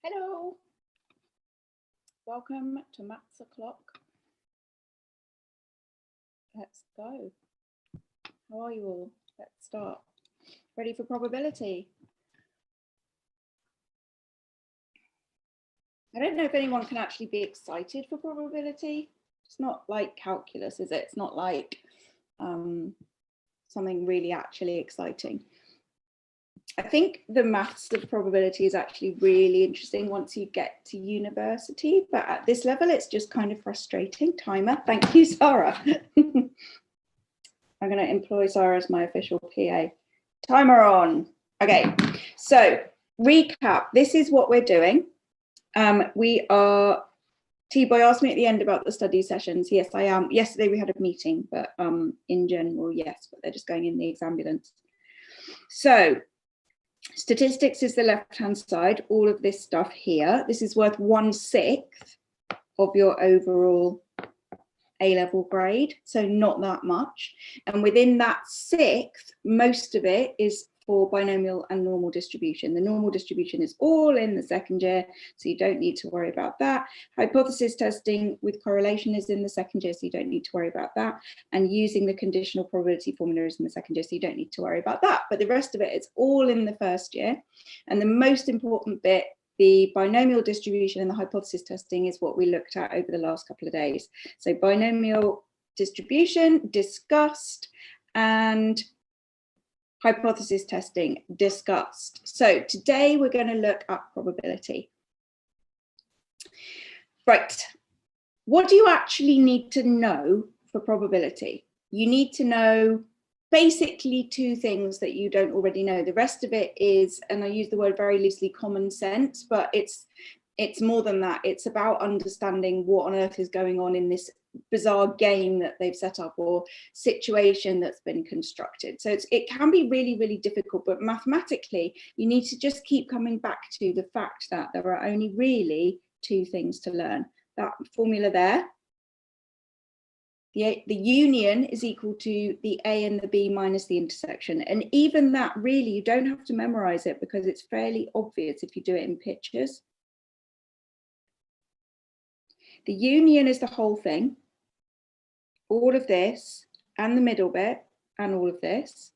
Hello, welcome to Maths O'Clock. Let's go. How are you all? Let's start. Ready for probability? I don't know if anyone can actually be excited for probability. It's not like calculus, is it? It's not like something really actually exciting. I think the maths of probability is actually really interesting once you get to university, but at this level, it's just kind of frustrating. Timer, thank you, Sarah. I'm going to employ Sarah as my official PA. Timer on. Okay, so recap. This is what we're doing. T-Boy asked me at the end about the study sessions. Yes, I am. Yesterday we had a meeting, but in general, yes, but they're just going in the exambulance. So statistics is the left-hand side, all of this stuff here. This is worth 1/6 of your overall A-level grade, so not that much. And within that 1/6, most of it is for binomial and normal distribution. The normal distribution is all in the second year, so you don't need to worry about that. Hypothesis testing with correlation is in the second year, so you don't need to worry about that. And using the conditional probability formula is in the second year, so you don't need to worry about that. But the rest of it is all in the first year. And the most important bit, the binomial distribution and the hypothesis testing, is what we looked at over the last couple of days. So binomial distribution discussed, and hypothesis testing discussed. So today we're going to look at probability. Right. What do you actually need to know for probability? You need to know basically two things that you don't already know. The rest of it is, and I use the word very loosely, common sense, but it's more than that. It's about understanding what on earth is going on in this bizarre game that they've set up or situation that's been constructed. So it can be really, really difficult, but mathematically, you need to just keep coming back to the fact that there are only really two things to learn. That formula there, the union is equal to the A and the B minus the intersection. And even that, really, you don't have to memorize it because it's fairly obvious if you do it in pictures. The union is the whole thing, all of this, and the middle bit, and all of this.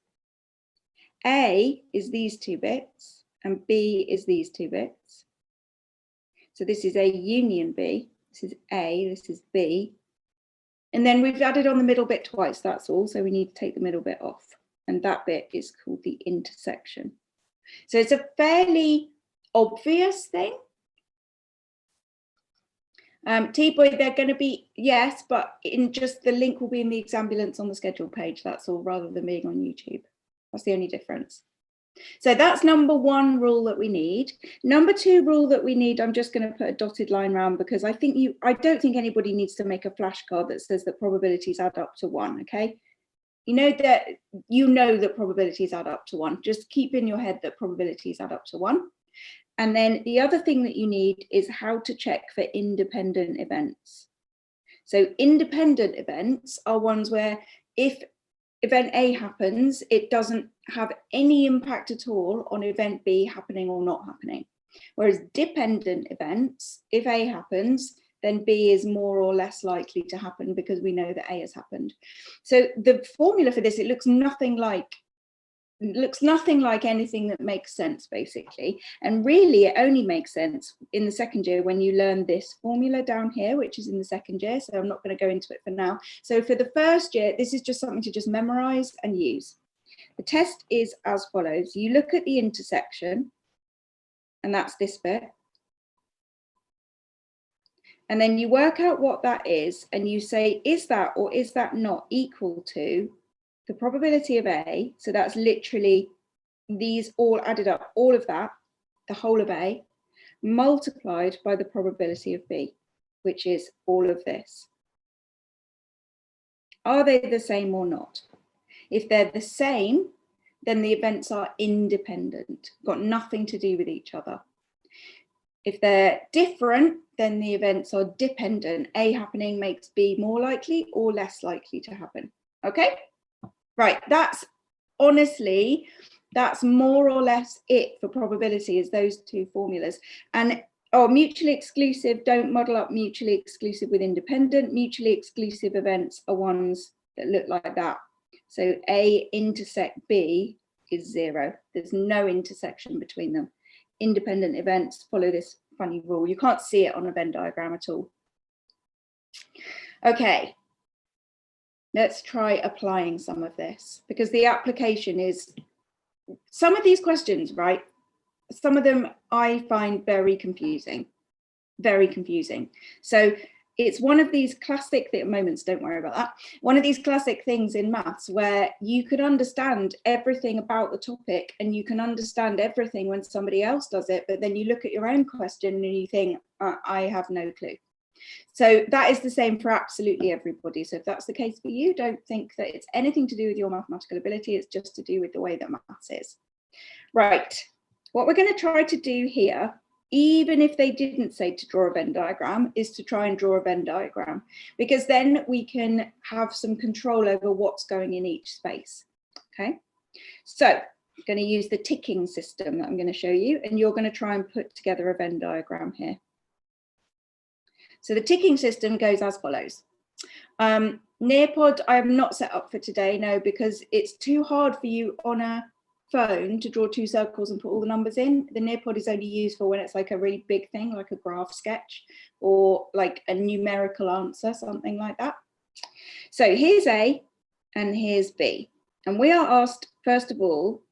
A is these two bits, and B is these two bits. So this is A union B, this is A, this is B. And then we've added on the middle bit twice, that's all. So we need to take the middle bit off. And that bit is called the intersection. So it's a fairly obvious thing. T-Boy, they're going to be, yes, but in just the link will be in the exambulance on the schedule page, that's all, rather than being on YouTube. That's the only difference. So that's number one rule that we need. Number two rule that we need, I'm just going to put a dotted line around because I don't think anybody needs to make a flashcard that says that probabilities add up to 1, okay? You know that probabilities add up to 1. Just keep in your head that probabilities add up to 1. And then the other thing that you need is how to check for independent events. So independent events are ones where if event A happens, it doesn't have any impact at all on event B happening or not happening. Whereas dependent events, if A happens, then B is more or less likely to happen because we know that A has happened. So the formula for this, it looks nothing like anything that makes sense, basically. And really, it only makes sense in the second year when you learn this formula down here, which is in the second year. So I'm not going to go into it for now. So for the first year, this is just something to just memorize and use. The test is as follows. You look at the intersection, and that's this bit. And then you work out what that is, and you say, is that or is that not equal to the probability of A, so that's literally these all added up, all of that, the whole of A, multiplied by the probability of B, which is all of this. Are they the same or not? If they're the same, then the events are independent, got nothing to do with each other. If they're different, then the events are dependent. A happening makes B more likely or less likely to happen, okay? Right, that's honestly, that's more or less it for probability, is those two formulas. And Oh, mutually exclusive, don't model up mutually exclusive with independent. Mutually exclusive events are ones that look like that. So A intersect B is 0. There's no intersection between them. Independent events follow this funny rule. You can't see it on a Venn diagram at all. Okay, let's try applying some of this, because the application is, some of these questions, right? Some of them I find very confusing. So it's one of these classic moments, don't worry about that, one of these classic things in maths where you could understand everything about the topic and you can understand everything when somebody else does it, but then you look at your own question and you think, I have no clue. So that is the same for absolutely everybody. So if that's the case for you, don't think that it's anything to do with your mathematical ability, it's just to do with the way that maths is. Right, what we're going to try to do here, even if they didn't say to draw a Venn diagram, is to try and draw a Venn diagram, because then we can have some control over what's going in each space. Okay, so I'm going to use the ticking system that I'm going to show you, and you're going to try and put together a Venn diagram here. So the ticking system goes as follows. Nearpod I have not set up for today, no, because it's too hard for you on a phone to draw 2 circles and put all the numbers in. The Nearpod is only used for when it's like a really big thing, like a graph sketch or like a numerical answer, something like that. So here's A and here's B. And we are asked, first of all,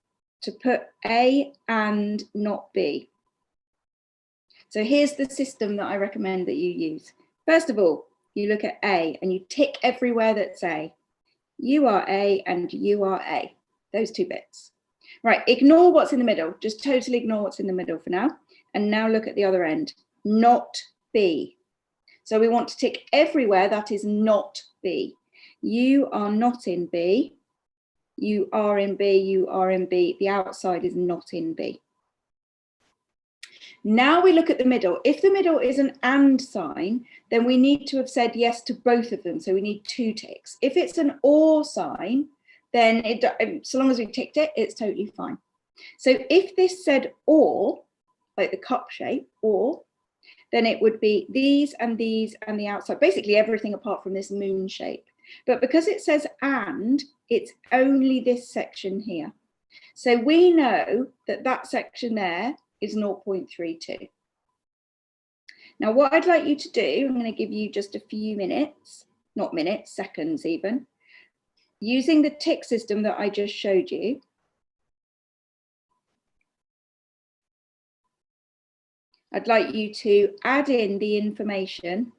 to put A and not B. So here's the system that I recommend that you use. First of all, you look at A and you tick everywhere that's A. You are A and you are A, those 2 bits. Right, ignore what's in the middle, just totally ignore what's in the middle for now. And now look at the other end, not B. So we want to tick everywhere that is not B. You are not in B, you are in B, you are in B, the outside is not in B. Now we look at the middle. If the middle is an and sign, then we need to have said yes to both of them. So we need 2 ticks. If it's an or sign, then so long as we ticked it, it's totally fine. So if this said or, like the cup shape, or, then it would be these and the outside, basically everything apart from this moon shape. But because it says and, it's only this section here. So we know that that section there is 0.32. Now what I'd like you to do, I'm going to give you just a few minutes, not minutes, seconds even, using the tick system that I just showed you. I'd like you to add in the information.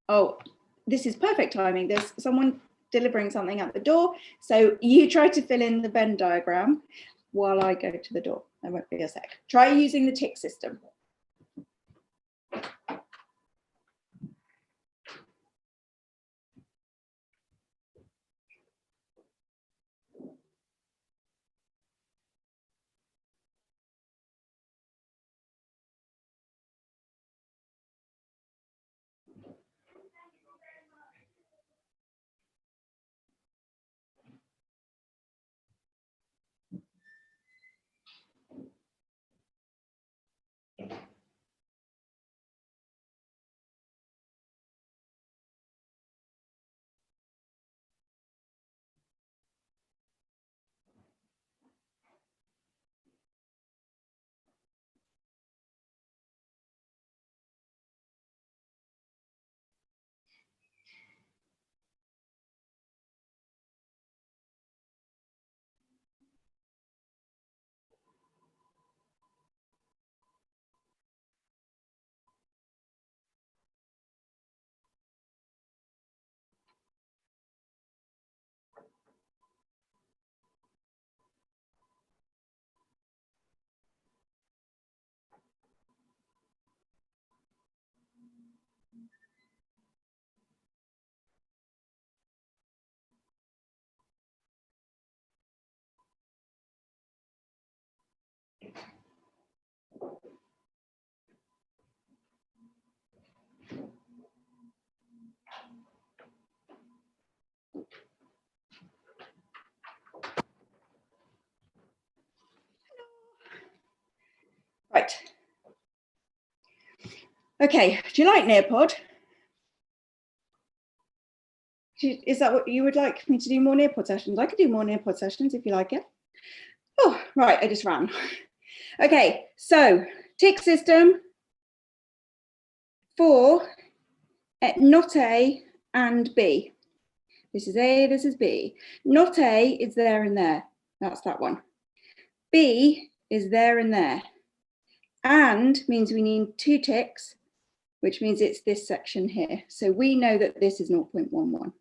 Oh, this is perfect timing. There's someone delivering something at the door. So you try to fill in the Venn diagram while I go to the door. There won't be a sec. Try using the tick system. Okay, do you like Nearpod? Is that what you would like me to do, more Nearpod sessions? I could do more Nearpod sessions if you like it. Oh, right, I just ran. Okay, so tick system for not A and B. This is A, this is B. Not A is there and there. That's that one. B is there and there. And means we need 2 ticks, which means it's this section here. So we know that this is 0.11.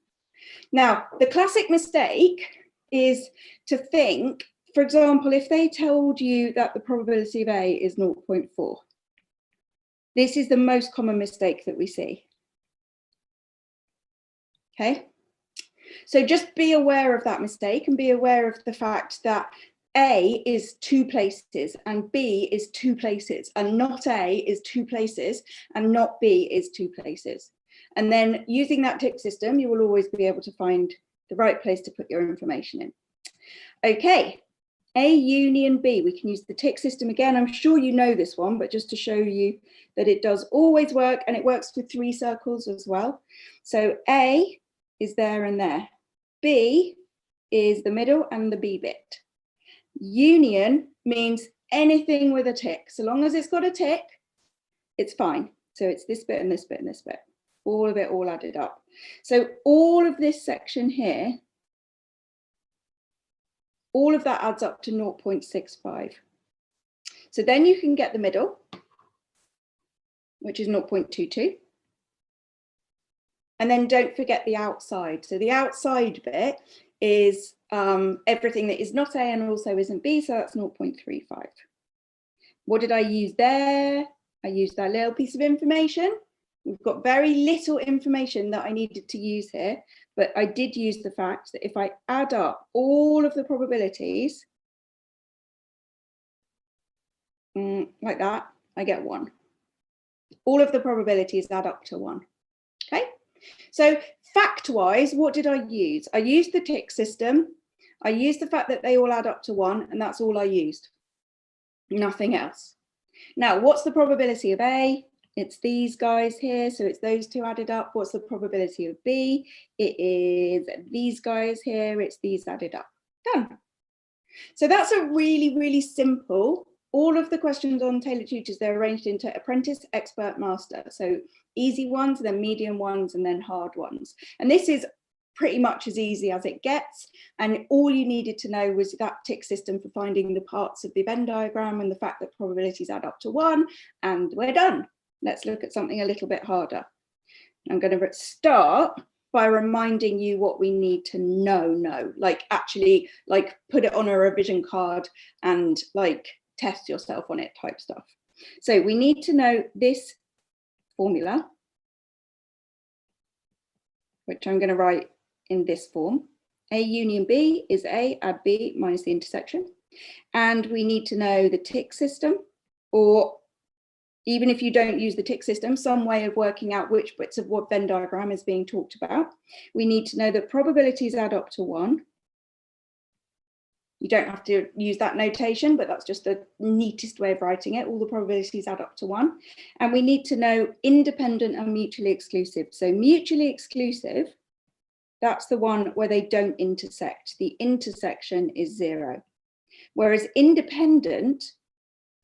Now, the classic mistake is to think, for example, if they told you that the probability of A is 0.4, this is the most common mistake that we see. Okay, so just be aware of that mistake and be aware of the fact that A is 2 places and B is 2 places, and not A is 2 places and not B is 2 places. And then using that tick system, you will always be able to find the right place to put your information in. Okay, A union B, we can use the tick system again. I'm sure you know this one, but just to show you that it does always work, and it works with 3 circles as well. So A is there and there. B is the middle and the B bit. Union means anything with a tick. So long as it's got a tick, it's fine. So it's this bit and this bit and this bit. All of it all added up. So all of this section here, all of that adds up to 0.65. So then you can get the middle, which is 0.22. And then don't forget the outside. So the outside bit is everything that is not A and also isn't B, so that's 0.35. What did I use there? I used that little piece of information. We've got very little information that I needed to use here, but I did use the fact that if I add up all of the probabilities, like that, I get 1. All of the probabilities add up to 1, okay? So fact-wise, what did I use? I used the tick system. I used the fact that they all add up to 1, and that's all I used. Nothing else. Now, what's the probability of A? It's these guys here, so it's those 2 added up. What's the probability of B? It is these guys here, it's these added up. Done. So that's a really, really simple. All of the questions on Tailored Tutors, they're arranged into apprentice, expert, master. So easy ones, then medium ones, and then hard ones. And this is pretty much as easy as it gets. And all you needed to know was that tick system for finding the parts of the Venn diagram and the fact that probabilities add up to 1, and we're done. Let's look at something a little bit harder. I'm going to start by reminding you what we need to know, like actually like put it on a revision card and like test yourself on it type stuff. So we need to know this formula, which I'm going to write in this form. A union B is A add B minus the intersection. And we need to know the tick system, or even if you don't use the tick system, some way of working out which bits of what Venn diagram is being talked about. We need to know that probabilities add up to 1. You don't have to use that notation, but that's just the neatest way of writing it. All the probabilities add up to 1. And we need to know independent and mutually exclusive. So mutually exclusive, that's the one where they don't intersect. The intersection is 0. Whereas independent,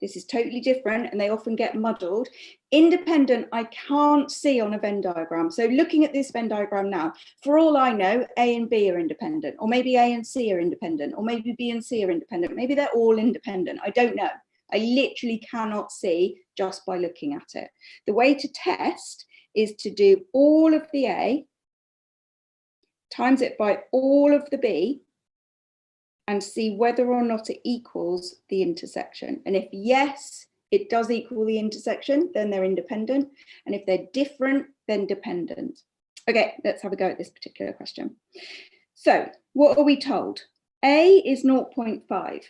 this is totally different and they often get muddled. Independent, I can't see on a Venn diagram. So looking at this Venn diagram now, for all I know, A and B are independent, or maybe A and C are independent, or maybe B and C are independent. Maybe they're all independent. I don't know. I literally cannot see just by looking at it. The way to test is to do all of the A, times it by all of the B, and see whether or not it equals the intersection. And if yes, it does equal the intersection, then they're independent. And if they're different, then dependent. Okay, let's have a go at this particular question. So what are we told? A is 0.5,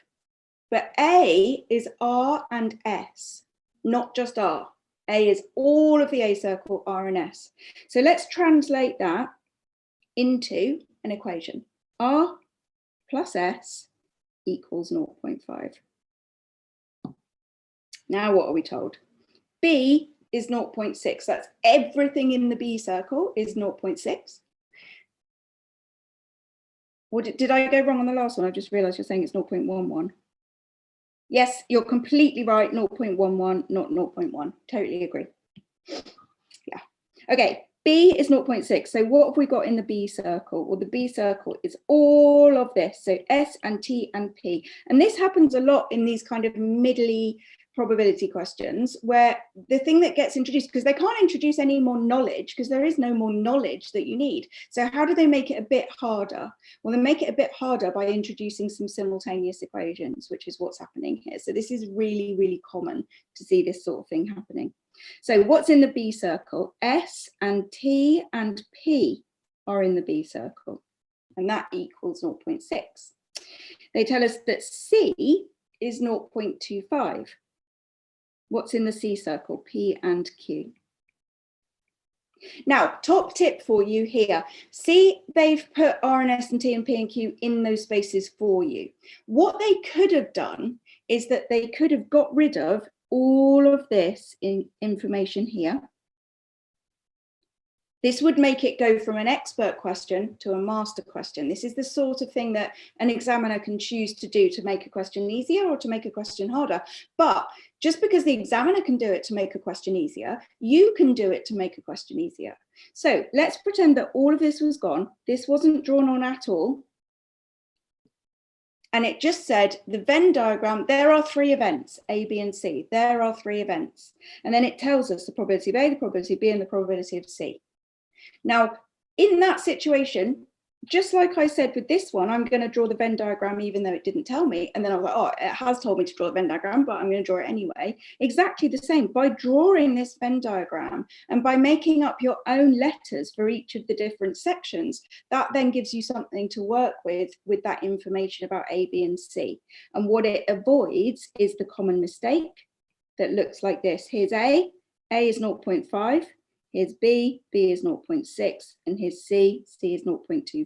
but A is R and S, not just R. A is all of the A circle, R and S. So let's translate that into an equation. R plus S equals 0.5. Now what are we told? B is 0.6. That's everything in the B circle is 0.6. Or did I go wrong on the last one? I just realized you're saying it's 0.11. Yes, you're completely right, 0.11, not 0.1. Totally agree. Yeah. Okay, B is 0.6. So what have we got in the B circle? Well, the B circle is all of this. So S and T and P. And this happens a lot in these kind of middly probability questions, where the thing that gets introduced, because they can't introduce any more knowledge because there is no more knowledge that you need. So how do they make it a bit harder? Well, they make it a bit harder by introducing some simultaneous equations, which is what's happening here. So this is really, really common to see this sort of thing happening. So what's in the B circle? S and T and P are in the B circle, and that equals 0.6. They tell us that C is 0.25. What's in the C circle? P and Q. Now, top tip for you here. See, they've put R and S and T and P and Q in those spaces for you. What they could have done is that they could have got rid of all of this information here. This would make it go from an expert question to a master question. This is the sort of thing that an examiner can choose to do to make a question easier or to make a question harder. But just because the examiner can do it to make a question easier, you can do it to make a question easier. So let's pretend that all of this was gone. This wasn't drawn on at all. And it just said the Venn diagram, there are 3 events, A, B, and C. There are 3 events. And then it tells us the probability of A, the probability of B, and the probability of C. Now, in that situation, just like I said with this one, I'm going to draw the Venn diagram even though it didn't tell me. And then I was like, oh, it has told me to draw the Venn diagram, but I'm going to draw it anyway. Exactly the same. By drawing this Venn diagram and by making up your own letters for each of the different sections, that then gives you something to work with that information about A, B, and C. And what it avoids is the common mistake that looks like this. Here's A is 0.5. Here's B is 0.6, and here's C is 0.25.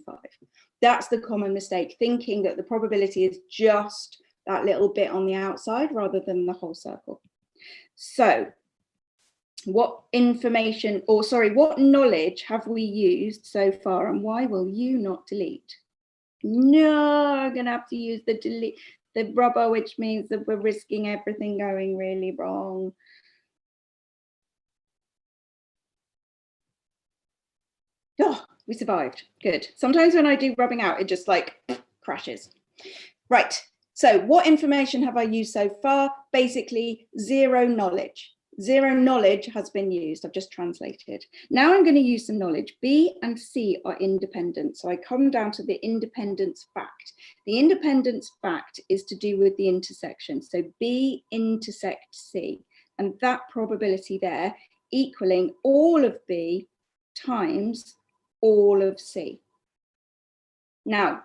That's the common mistake, thinking that the probability is just that little bit on the outside rather than the whole circle. So what information, or sorry, what knowledge have we used so far, and why will you not delete? No, I'm gonna have to use the rubber, which means that we're risking everything going really wrong. Oh, we survived. Good. Sometimes when I do rubbing out, it just like crashes. Right. So what information have I used so far? Basically, 0 knowledge. 0 knowledge has been used. I've just translated. Now I'm going to use some knowledge. B and C are independent. So I come down to the independence fact. The independence fact is to do with the intersection. So B intersect C. And that probability there equaling all of B times all of C. Now,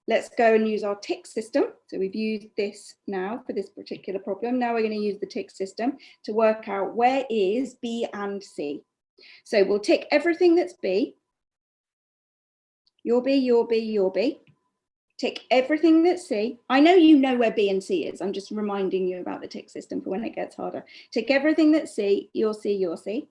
let's go and use our tick system. So we've used this now for this particular problem. Now we're going to use the tick system to work out where is B and C. So we'll tick everything that's B. Your B, your B, your B. Tick everything that's C. I know you know where B and C is. I'm just reminding you about the tick system for when it gets harder. Tick everything that's C, your C, your C.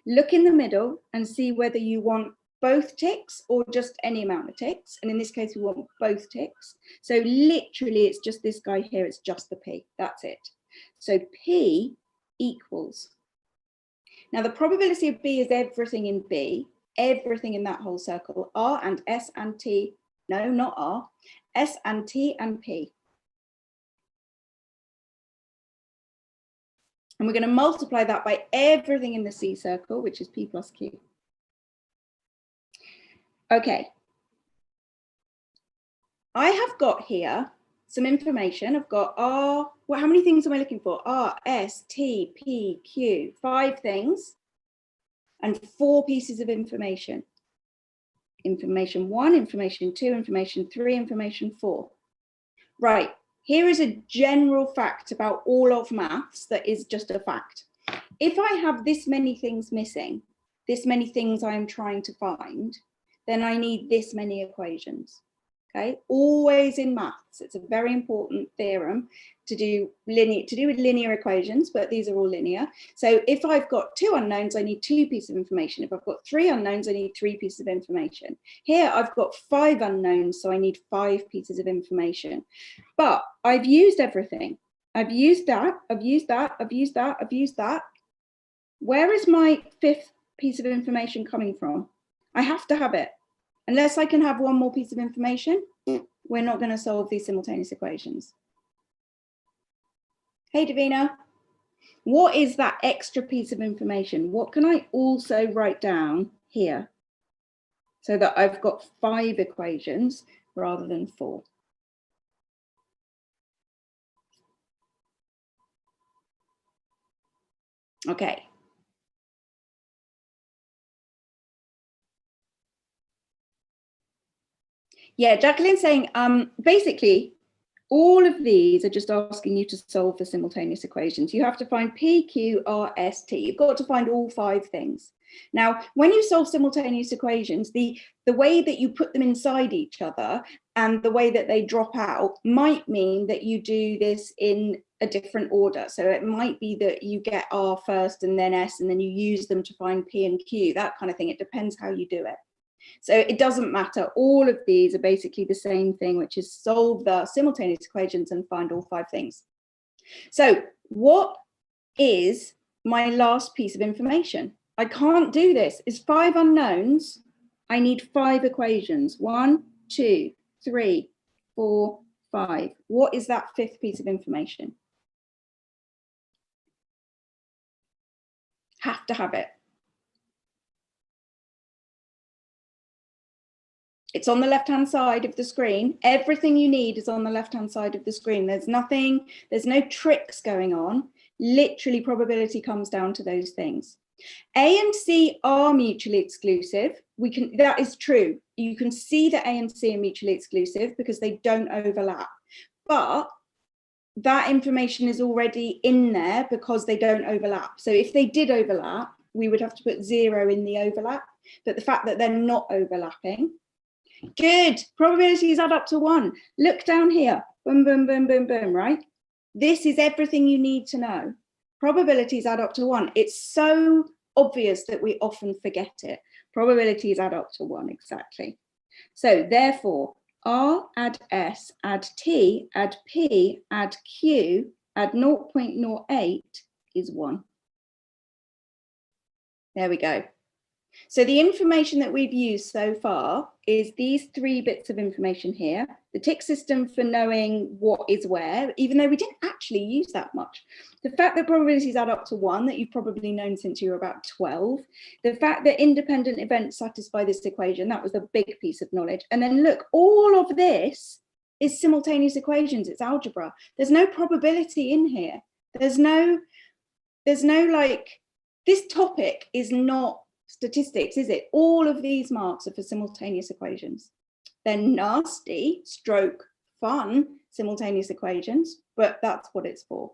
Look in the middle and see whether you want both ticks or just any amount of ticks. And in this case, we want both ticks. So literally, it's just this guy here. It's just the P. That's it. So P equals. Now, the probability of B is everything in B, everything in that whole circle, R and S and T. No, not R. S and T and P. And we're going to multiply that by everything in the C circle, which is P plus Q. Okay. I have got here some information. I've got R, well, how many things am I looking for? R, S, T, P, Q, 5 things and 4 pieces of information. Information 1, information 2, information 3, information 4. Right. Here is a general fact about all of maths that is just a fact. If I have this many things missing, this many things I'm trying to find, then I need this many equations. Okay, always in maths, it's a very important theorem to do with linear equations, but these are all linear. So if I've got 2 unknowns, I need 2 pieces of information. If I've got 3 unknowns, I need 3 pieces of information. Here I've got 5 unknowns, so I need 5 pieces of information. But I've used everything. I've used that, I've used that, I've used that, I've used that. Where is my 5th piece of information coming from? I have to have it. Unless I can have one more piece of information, we're not going to solve these simultaneous equations. Hey, Davina, what is that extra piece of information? What can I also write down here so that I've got 5 equations rather than 4? Okay. Yeah, Jacqueline's saying, basically, all of these are just asking you to solve the simultaneous equations. You have to find P, Q, R, S, T. You've got to find all 5 things. Now, when you solve simultaneous equations, the way that you put them inside each other and the way that they drop out might mean that you do this in a different order. So it might be that you get R first and then S, and then you use them to find P and Q, that kind of thing. It depends how you do it. So it doesn't matter. All of these are basically the same thing, which is solve the simultaneous equations and find all 5 things. So what is my last piece of information? I can't do this. It's 5 unknowns. I need 5 equations. 1, 2, 3, 4, 5. What is that 5th piece of information? Have to have it. It's on the left-hand side of the screen. Everything you need is on the left-hand side of the screen. There's no tricks going on. Literally, probability comes down to those things. A and C are mutually exclusive. That is true. You can see that A and C are mutually exclusive because they don't overlap. But that information is already in there because they don't overlap. So if they did overlap, we would have to put 0 in the overlap. But the fact that they're not overlapping, good, probabilities add up to 1. Look down here, boom, boom, boom, boom, boom, right? This is everything you need to know. Probabilities add up to 1. It's so obvious that we often forget it. Probabilities add up to 1, exactly. So therefore, R, add S, add T, add P, add Q, add 0.08 is 1. There we go. So the information that we've used so far is these 3 bits of information here, the tick system for knowing what is where, even though we didn't actually use that much. The fact that probabilities add up to 1, that you've probably known since you were about 12. The fact that independent events satisfy this equation, that was a big piece of knowledge. And then look, all of this is simultaneous equations, it's algebra. There's no probability in here. There's no like, this topic is not statistics, is it? All of these marks are for simultaneous equations. They're nasty, stroke, fun simultaneous equations, but that's what it's for.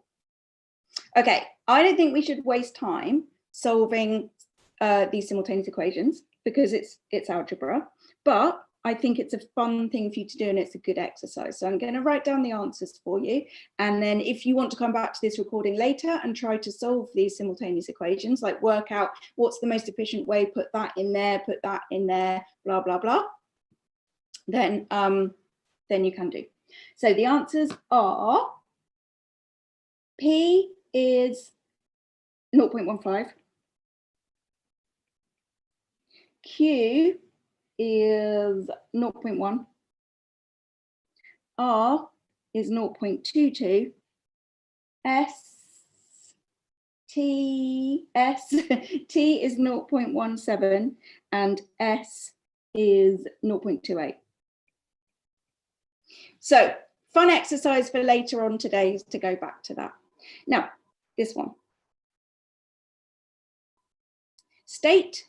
Okay, I don't think we should waste time solving these simultaneous equations because it's algebra, but I think it's a fun thing for you to do and it's a good exercise. So I'm going to write down the answers for you. And then if you want to come back to this recording later and try to solve these simultaneous equations, like work out what's the most efficient way, put that in there, blah, blah, blah, then you can do. So the answers are P is 0.15. Q is 0.1, R is 0.22, T is 0.17, and S is 0.28. So fun exercise for later on today is to go back to that. Now, this one. State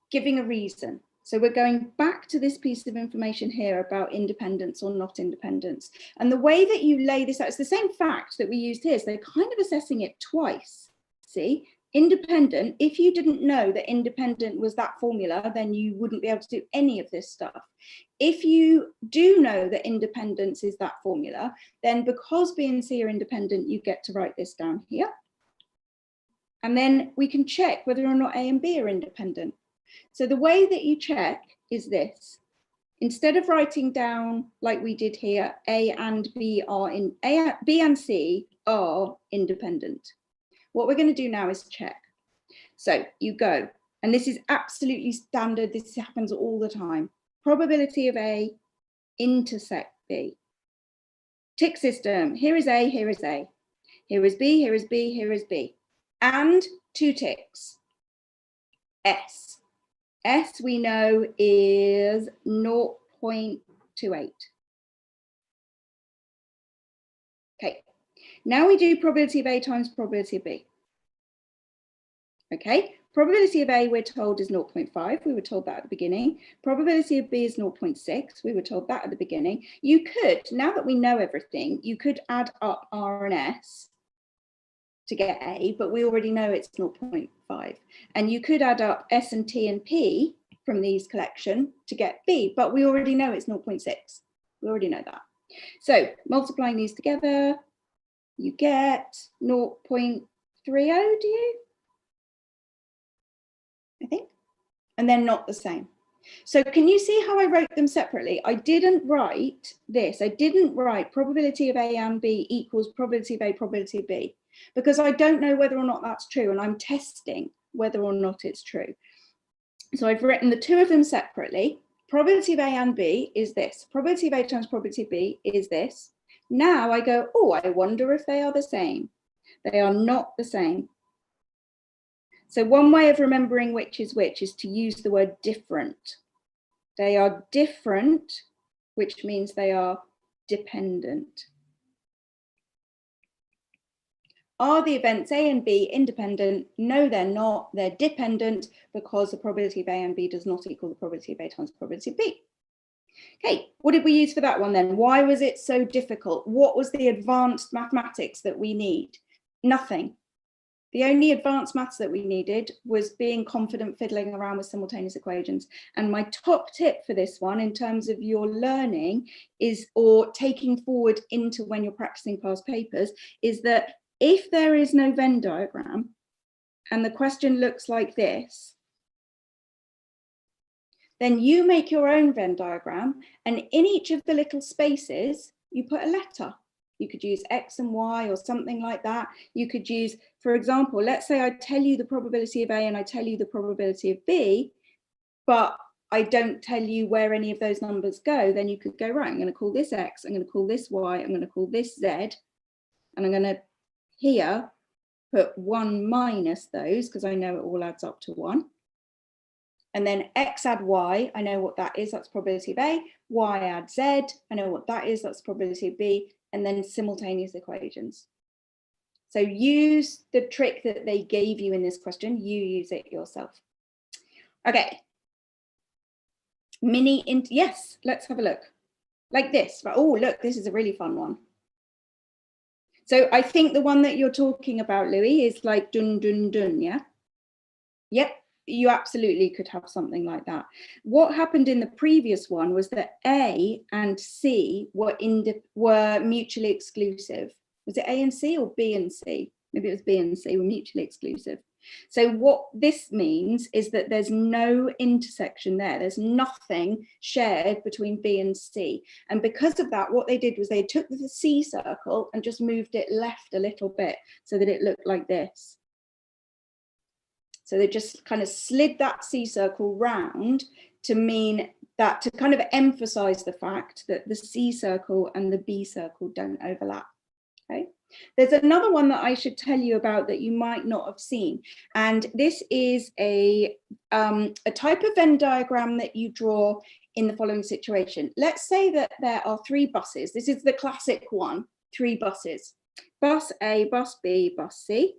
giving a reason. So we're going back to this piece of information here about independence or not independence. And the way that you lay this out, it's the same fact that we used here. So they're kind of assessing it twice. See, Independent, if you didn't know that independent was that formula, then you wouldn't be able to do any of this stuff. If you do know that independence is that formula, then because B and C are independent, you get to write this down here. And then we can check whether or not A and B are independent. So the way that you check is this. Instead of writing down like we did here, A and B are B and C are independent. What we're going to do now is check. So you go, and this is absolutely standard. This happens all the time. Probability of A intersect B. Tick system. Here is A, here is A. Here is B, here is B, here is B. And 2 ticks. S. S we know is 0.28. Okay. Now we do probability of A times probability of B. Okay, probability of A we're told is 0.5. We were told that at the beginning. Probability of B is 0.6. We were told that at the beginning. You could, now that we know everything, you could add up R and S to get A, but we already know it's 0.5. And you could add up S and T and P from these collection to get B, but we already know it's 0.6. We already know that. So multiplying these together, you get 0.30, do you? I think, and they're not the same. So can you see how I wrote them separately? I didn't write this. I didn't write probability of A and B equals probability of A, probability of B, because I don't know whether or not that's true, and I'm testing whether or not it's true. So I've written the 2 of them separately. Probability of A and B is this. Probability of A times probability of B is this. Now I go, oh, I wonder if they are the same. They are not the same. So one way of remembering which is to use the word different. They are different, which means they are dependent. Are the events A and B independent? No, they're not. They're dependent because the probability of A and B does not equal the probability of A times probability of B. Okay, what did we use for that one then? Why was it so difficult? What was the advanced mathematics that we need? Nothing. The only advanced maths that we needed was being confident fiddling around with simultaneous equations. And my top tip for this one in terms of your learning is, or taking forward into when you're practicing past papers, is that if there is no Venn diagram and the question looks like this, then you make your own Venn diagram, and in each of the little spaces, you put a letter. You could use X and Y or something like that. You could use, for example, let's say I tell you the probability of A and I tell you the probability of B, but I don't tell you where any of those numbers go, then you could go, right, I'm going to call this X, I'm going to call this Y, I'm going to call this Z, and I'm going to here put 1 minus those because I know it all adds up to 1. And then X add Y, I know what that is, that's probability of A. Y add Z, I know what that is, that's probability of B. And then simultaneous equations. So use the trick that they gave you in this question, you use it yourself. Okay. Yes, let's have a look. Like this. Oh, look, this is a really fun one. So I think the one that you're talking about, Louis, is like dun, dun, dun, yeah? Yep, you absolutely could have something like that. What happened in the previous one was that A and C were mutually exclusive. Was it A and C or B and C? Maybe it was B and C were mutually exclusive. So what this means is that there's no intersection there. There's nothing shared between B and C. And because of that, what they did was they took the C circle and just moved it left a little bit so that it looked like this. So they just kind of slid that C circle round to mean that, to kind of emphasize the fact that the C circle and the B circle don't overlap. Okay. There's another one that I should tell you about that you might not have seen. And this is a type of Venn diagram that you draw in the following situation. Let's say that there are 3 buses. This is the classic one, 3 buses. Bus A, bus B, bus C.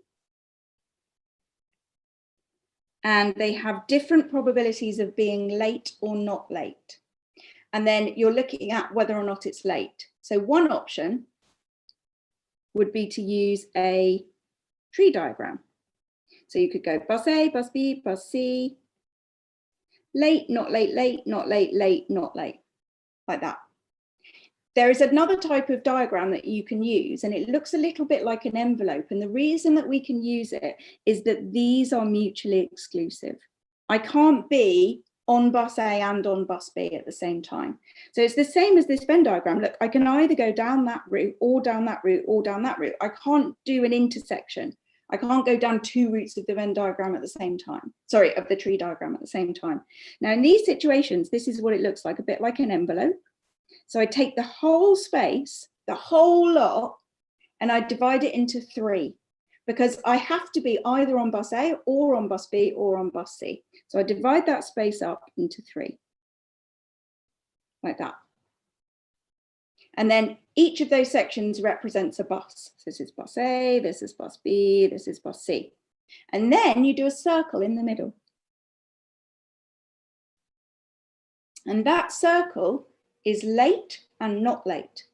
And they have different probabilities of being late or not late. And then you're looking at whether or not it's late. So one option would be to use a tree diagram. So you could go bus A, bus B, bus C, late, not late, late, not late, late, not late, like that. There is another type of diagram that you can use, and it looks a little bit like an envelope. And the reason that we can use it is that these are mutually exclusive. I can't be on bus A and on bus B at the same time. So it's the same as this Venn diagram. Look, I can either go down that route or down that route or down that route. I can't do an intersection. I can't go down two routes of the Venn diagram at the same time. Sorry, of the tree diagram at the same time. Now, in these situations, this is what it looks like, a bit like an envelope. So I take the whole space, the whole lot, and I divide it into 3, because I have to be either on bus A or on bus B or on bus C. So I divide that space up into 3, like that. And then each of those sections represents a bus. So this is bus A, this is bus B, this is bus C. And then you do a circle in the middle. And that circle is late and not late.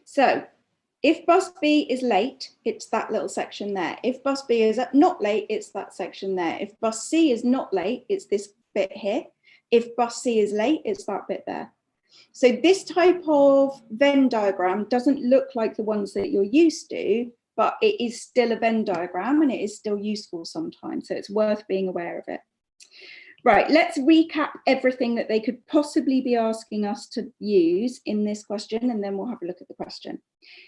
So if bus B is late, it's that little section there. If bus B is not late, it's that section there. If bus C is not late, it's this bit here. If bus C is late, it's that bit there. So this type of Venn diagram doesn't look like the ones that you're used to, but it is still a Venn diagram and it is still useful sometimes. So it's worth being aware of it. Right, let's recap everything that they could possibly be asking us to use in this question, and then we'll have a look at the question.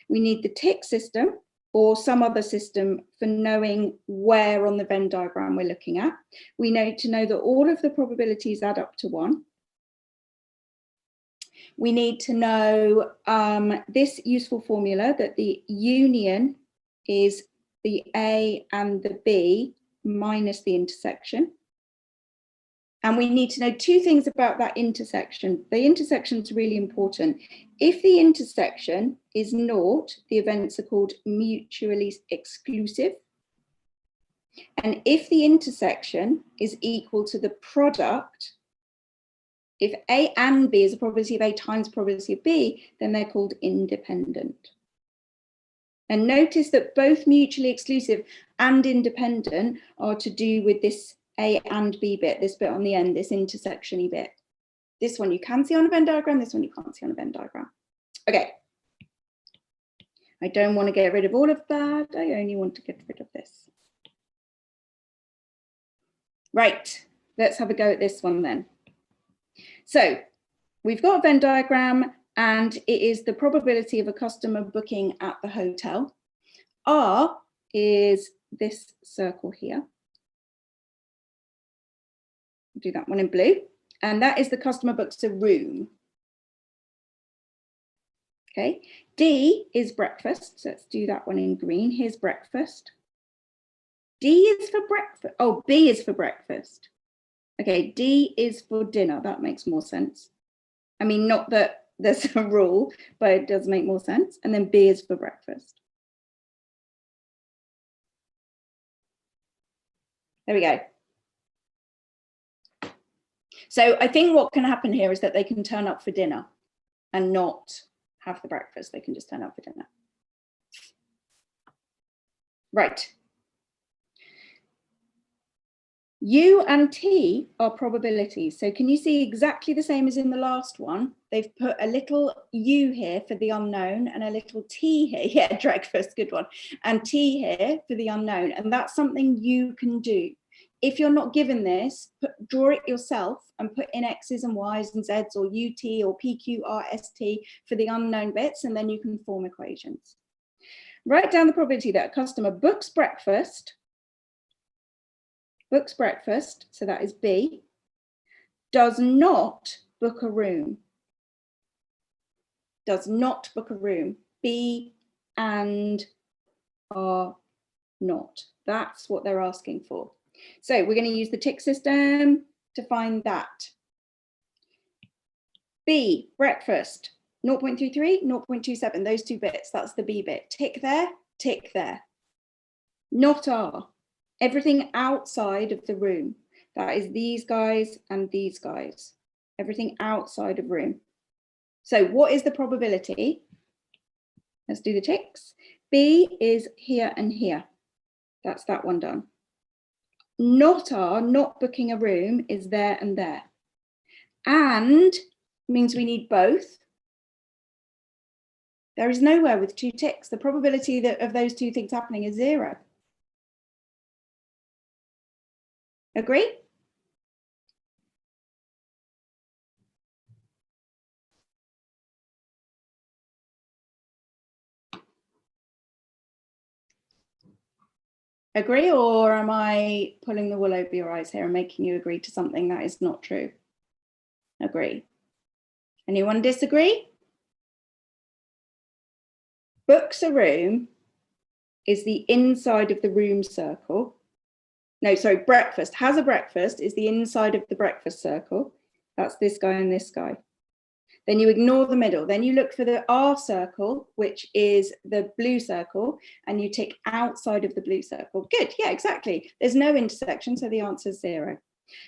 We need the tick system or some other system for knowing where on the Venn diagram we're looking at. We need to know that all of the probabilities add up to 1. We need to know this useful formula, that the union is the A and the B minus the intersection. And we need to know 2 things about that intersection. The intersection is really important. If the intersection is 0, the events are called mutually exclusive. And if the intersection is equal to the product, if A and B is a probability of A times probability of B, then they're called independent. And notice that both mutually exclusive and independent are to do with this A and B bit, this bit on the end, this intersection-y bit. This one you can see on a Venn diagram, this one you can't see on a Venn diagram. Okay. I don't want to get rid of all of that. I only want to get rid of this. Right, let's have a go at this one then. So we've got a Venn diagram and it is the probability of a customer booking at the hotel. R is this circle here. Do that one in blue. And that is the customer books a room. Okay, D is breakfast. So let's do that one in green. Here's breakfast. D is for breakfast. Oh, B is for breakfast. Okay, D is for dinner. That makes more sense. I mean, not that there's a rule, but it does make more sense. And then B is for breakfast. There we go. So I think what can happen here is that they can turn up for dinner and not have the breakfast. They can just turn up for dinner. Right. U and T are probabilities. So can you see exactly the same as in the last one? They've put a little U here for the unknown and a little T here. Yeah, breakfast, good one. And T here for the unknown. And that's something you can do. If you're not given this, draw it yourself and put in X's and Y's and Z's or UT or PQRST for the unknown bits, and then you can form equations. Write down the probability that a customer books breakfast, so that is B, does not book a room, does not book a room, B and R not. That's what they're asking for. So we're going to use the tick system to find that. B, breakfast, 0.33, 0.27, those 2 bits, that's the B bit. Tick there, tick there. Not R, everything outside of the room. That is these guys and these guys, everything outside of room. So what is the probability Let's do the ticks. B is here and here. That's that one done. Not booking a room is there and there. And means we need both. There is nowhere with 2 ticks. The probability of those 2 things happening is 0. Agree? Agree, or am I pulling the wool over your eyes here and making you agree to something that is not true? Agree. Anyone disagree? Books a room is the inside of the room circle. No, sorry, breakfast. Has a breakfast is the inside of the breakfast circle. That's this guy and this guy. Then you ignore the middle. Then you look for the R circle, which is the blue circle, and you tick outside of the blue circle. Good, yeah, exactly. There's no intersection, so the answer is 0.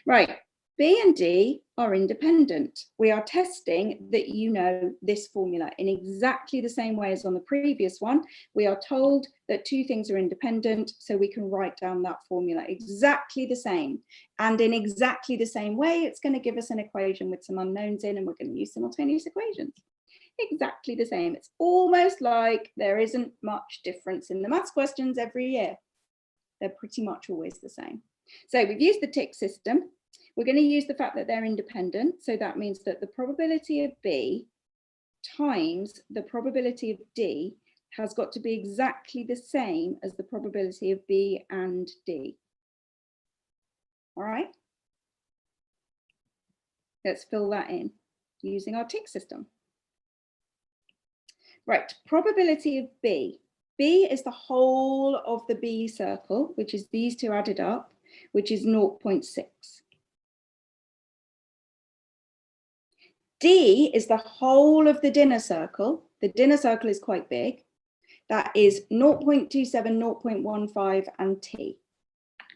Right, B and D are independent. We are testing that you know this formula in exactly the same way as on the previous one. We are told that 2 things are independent, so we can write down that formula exactly the same. And in exactly the same way, it's going to give us an equation with some unknowns in, and we're going to use simultaneous equations. Exactly the same. It's almost like there isn't much difference in the maths questions every year. They're pretty much always the same. So we've used the tick system. We're going to use the fact that they're independent. So that means that the probability of B times the probability of D has got to be exactly the same as the probability of B and D. All right. Let's fill that in using our tick system. Right, probability of B. B is the whole of the B circle, which is these 2 added up, which is 0.6. D is the whole of the dinner circle. The dinner circle is quite big. That is 0.27, 0.15, and T.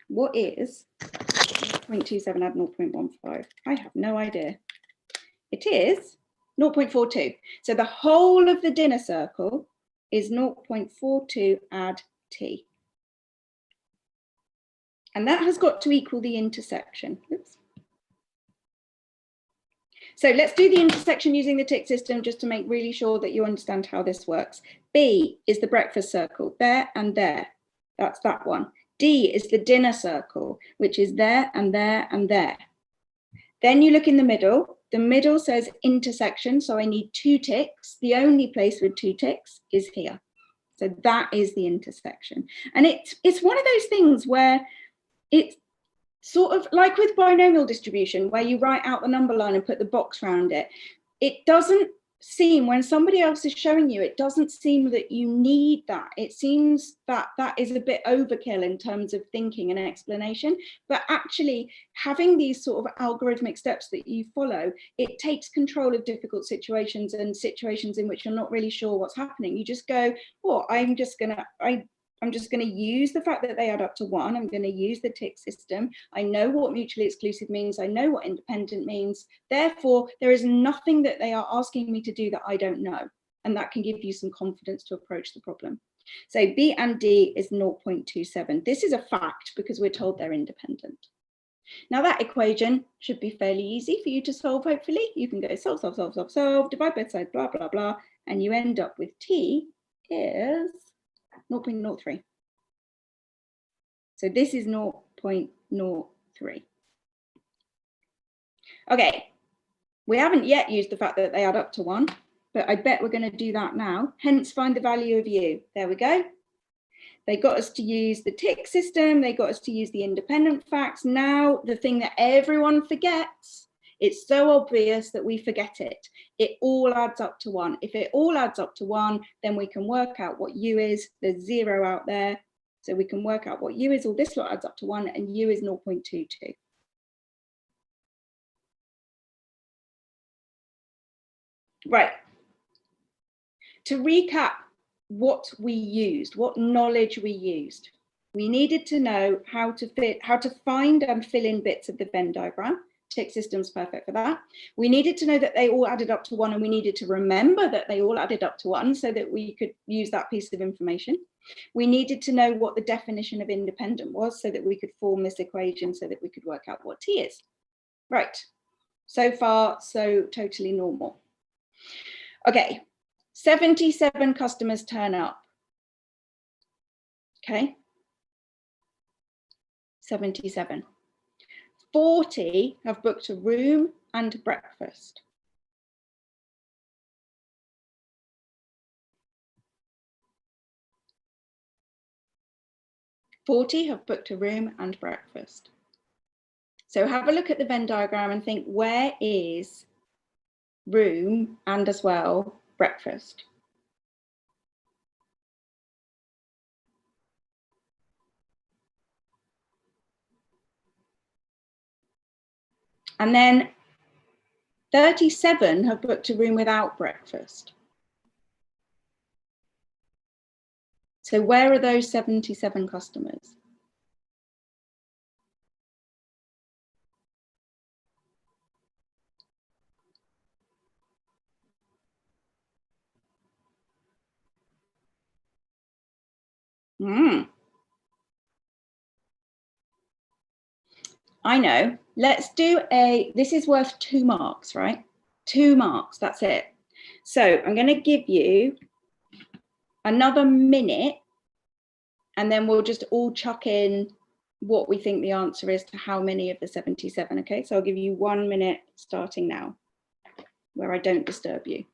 What is 0.27 add 0.15? I have no idea. It is 0.42. So the whole of the dinner circle is 0.42 add T. And that has got to equal the intersection. Oops. So let's do the intersection using the tick system just to make really sure that you understand how this works. B is the breakfast circle, there and there. That's that one. D is the dinner circle, which is there and there and there. Then you look in the middle. The middle says intersection, so I need 2 ticks. The only place with 2 ticks is here. So that is the intersection. And it's one of those things where it's sort of like with binomial distribution, where you write out the number line and put the box around it. It doesn't seem, when somebody else is showing you, it doesn't seem that you need that. It seems that that is a bit overkill in terms of thinking and explanation. But actually, having these sort of algorithmic steps that you follow, it takes control of difficult situations and situations in which you're not really sure what's happening. You just go, well, I'm just going to use the fact that they add up to 1. I'm going to use the tick system. I know what mutually exclusive means. I know what independent means. Therefore, there is nothing that they are asking me to do that I don't know. And that can give you some confidence to approach the problem. So B and D is 0.27. This is a fact because we're told they're independent. Now that equation should be fairly easy for you to solve, hopefully. You can go solve, solve, solve, solve, solve, divide both sides, blah, blah, blah. And you end up with T is 0.03. So this is 0.03. Okay, we haven't yet used the fact that they add up to 1, but I bet we're going to do that now. Hence, find the value of U. There we go. They got us to use the tick system. They got us to use the independent facts. Now, the thing that everyone forgets, it's so obvious that we forget it. It all adds up to 1. If it all adds up to 1, then we can work out what U is. There's 0 out there. So we can work out what U is. All this lot adds up to 1, and U is 0.22. Right. To recap what we used, what knowledge we used. We needed to know how to find and fill in bits of the Venn diagram. tick system's perfect for that. We needed to know that they all added up to 1, and we needed to remember that they all added up to 1 so that we could use that piece of information. We needed to know what the definition of independent was so that we could form this equation so that we could work out what T is. Right, so far, so totally normal. Okay, 77 customers turn up. Okay, 77. 40 have booked a room and breakfast. Have booked a room and breakfast. So have a look at the Venn diagram and think, where is room and as well breakfast? And then 37 have booked a room without breakfast. So where are those 77 customers? I know. Let's do this is worth 2 marks, right? 2 marks, that's it. So I'm going to give you another minute, and then we'll just all chuck in what we think the answer is to how many of the 77, okay? So I'll give you 1 minute starting now, where I don't disturb you.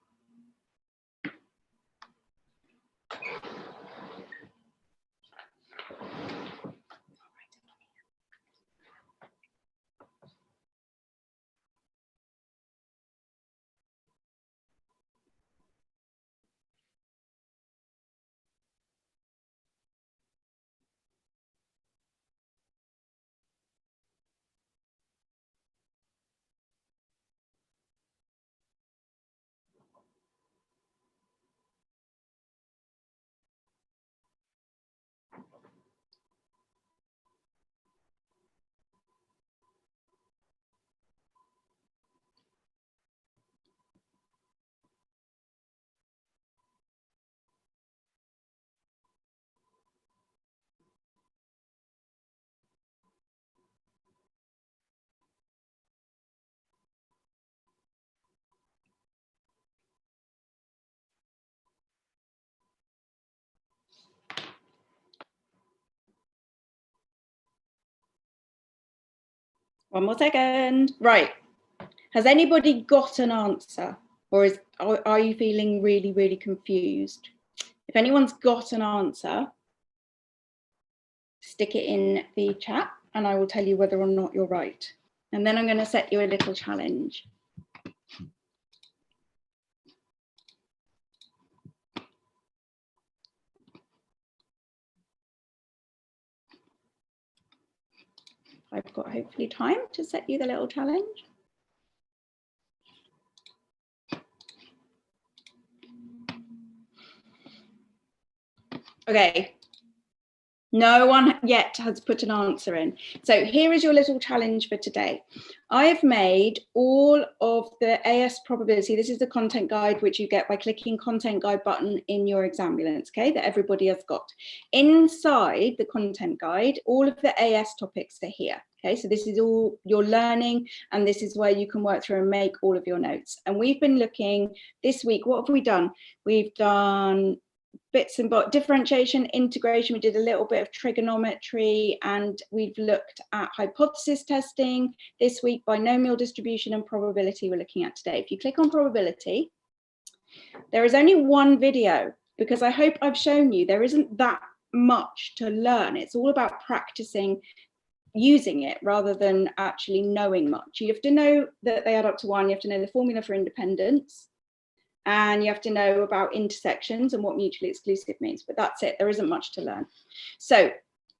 One more second. Right. Has anybody got an answer, or are you feeling really, really confused? If anyone's got an answer, stick it in the chat and I will tell you whether or not you're right. And then I'm going to set you a little challenge. I've got hopefully time to set you the little challenge. Okay, no one yet has put an answer in. So here is your little challenge for today. I have made all of the AS probability. This is the content guide, which you get by clicking content guide button in your Exambulance, okay, that everybody has got. Inside the content guide, all of the AS topics are here. Okay, so this is all your learning, and this is where you can work through and make all of your notes. And we've been looking this week, what have we done? We've done bits and bobs, differentiation, integration. We did a little bit of trigonometry, and we've looked at hypothesis testing. This week, binomial distribution and probability we're looking at today. If you click on probability, there is only one video, because I hope I've shown you there isn't that much to learn. It's all about practicing using it rather than actually knowing much. You have to know that they add up to 1. You have to know the formula for independence, and you have to know about intersections and what mutually exclusive means, but that's it. There isn't much to learn. So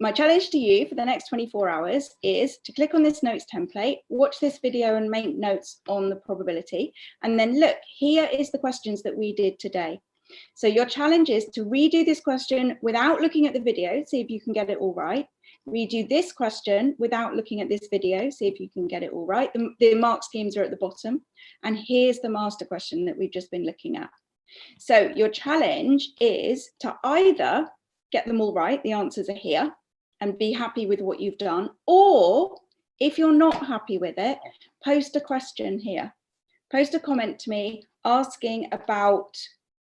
my challenge to you for the next 24 hours is to click on this notes template, watch this video and make notes on the probability, and then look, here is the questions that we did today. So your challenge is to redo this question without looking at the video, see if you can get it all right. read you this question without looking at this video, see if you can get it all right. The mark schemes are at the bottom. And here's the master question that we've just been looking at. So your challenge is to either get them all right, the answers are here, and be happy with what you've done, or if you're not happy with it, post a question here. Post a comment to me asking about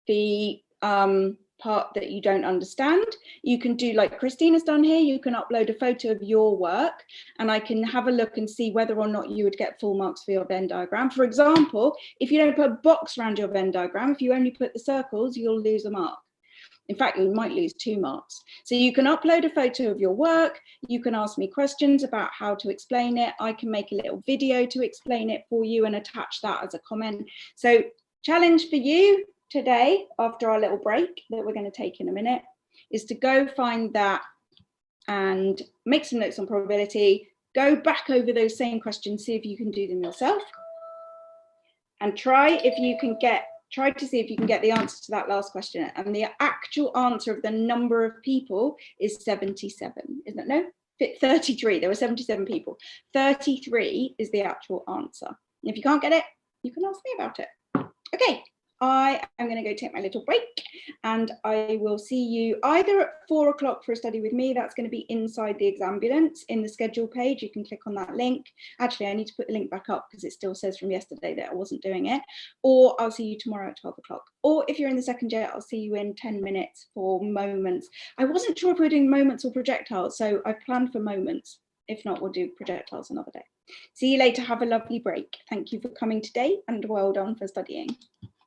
the part that you don't understand. You can do like Christina's done here, you can upload a photo of your work and I can have a look and see whether or not you would get full marks for your Venn diagram. For example, if you don't put a box around your Venn diagram, if you only put the circles, you'll lose a mark. In fact, you might lose 2 marks. So you can upload a photo of your work, you can ask me questions about how to explain it, I can make a little video to explain it for you and attach that as a comment. So challenge for you today, after our little break that we're going to take in a minute, is to go find that and make some notes on probability, go back over those same questions, see if you can do them yourself, and try to see if you can get the answer to that last question. And the actual answer of the number of people is 77, isn't it? No, 33. There were 77 people. 33 is the actual answer. And if you can't get it, you can ask me about it. Okay. I am going to go take my little break and I will see you either at 4 o'clock for a study with me. That's going to be inside the Exambulance in the schedule page. You can click on that link. Actually, I need to put the link back up because it still says from yesterday that I wasn't doing it. Or I'll see you tomorrow at 12 o'clock. Or if you're in the second year, I'll see you in 10 minutes for moments. I wasn't sure if we were doing moments or projectiles, so I planned for moments. If not, we'll do projectiles another day. See you later. Have a lovely break. Thank you for coming today and well done for studying.